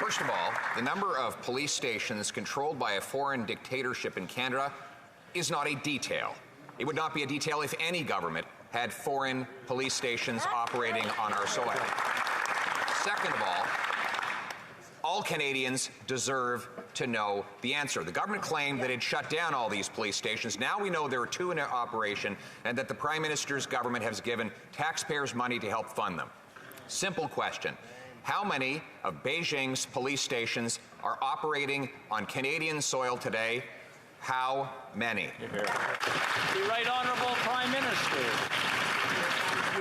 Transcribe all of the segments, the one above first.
First of all, the number of police stations controlled by a foreign dictatorship in Canada is not a detail. It would not be a detail if any government had foreign police stations operating on our soil. Second of all Canadians deserve to know the answer. The government claimed that it shut down all these police stations. Now we know there are 2 in operation and that the Prime Minister's government has given taxpayers money to help fund them. Simple question. How many of Beijing's police stations are operating on Canadian soil today? How many? The Right Honourable Prime Minister.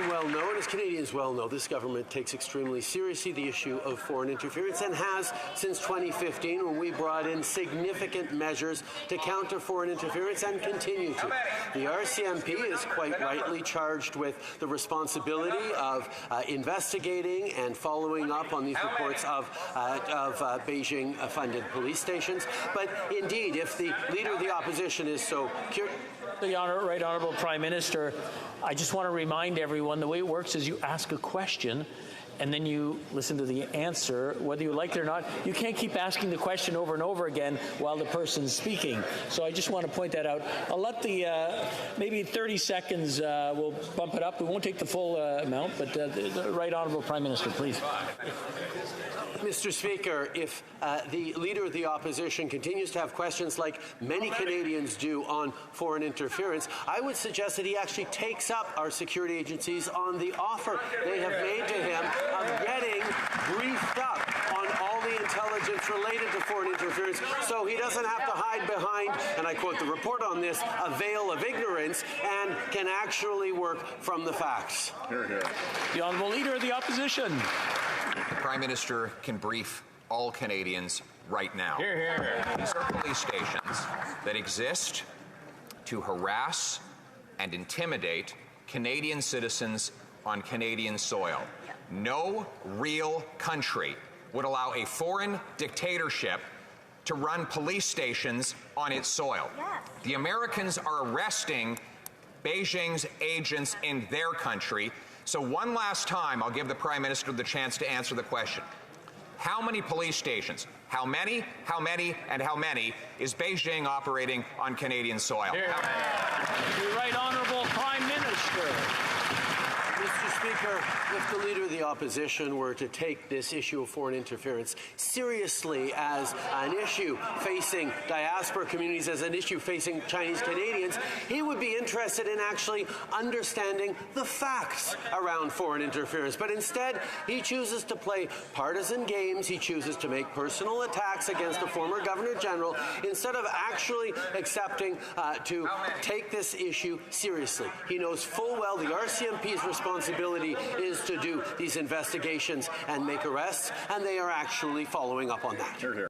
Well known, as Canadians well know, this government takes extremely seriously the issue of foreign interference and has since 2015, when we brought in significant measures to counter foreign interference, and continue to. The RCMP is quite rightly charged with the responsibility of investigating and following up on these reports of Beijing-funded police stations. But indeed, if the Leader of the Opposition is so curious... The Right Honourable Prime Minister, I just want to remind everyone the way it works is you ask a question and then you listen to the answer, whether you like it or not. You can't keep asking the question over and over again while the person's speaking. So I just want to point that out. I'll let the, maybe 30 seconds, we'll bump it up. We won't take the full amount, but the Right Honourable Prime Minister, please. Mr. Speaker, if the Leader of the Opposition continues to have questions like many Canadians do on foreign interference, I would suggest that he actually takes up our security agencies on the offer they have made to him of getting briefed up on all the intelligence related to foreign interference, so he doesn't have to hide behind, and I quote the report on this, a veil of ignorance, and can actually work from the facts. The Honourable Leader of the Opposition. The Prime Minister can brief all Canadians right now. These are police stations that exist to harass and intimidate Canadian citizens on Canadian soil. No real country would allow a foreign dictatorship to run police stations on its soil. The Americans are arresting Beijing's agents in their country. So one last time, I'll give the Prime Minister the chance to answer the question. How many police stations, how many, and how many is Beijing operating on Canadian soil? The Right Honourable Prime Minister. Mr. Speaker, if the Leader of the Opposition were to take this issue of foreign interference seriously as an issue facing diaspora communities, as an issue facing Chinese Canadians, he would be interested in actually understanding the facts around foreign interference. But instead, he chooses to play partisan games. He chooses to make personal attacks against the former Governor-General instead of actually accepting to take this issue seriously. He knows full well the RCMP's responsibility is to do these investigations and make arrests, and they are actually following up on that.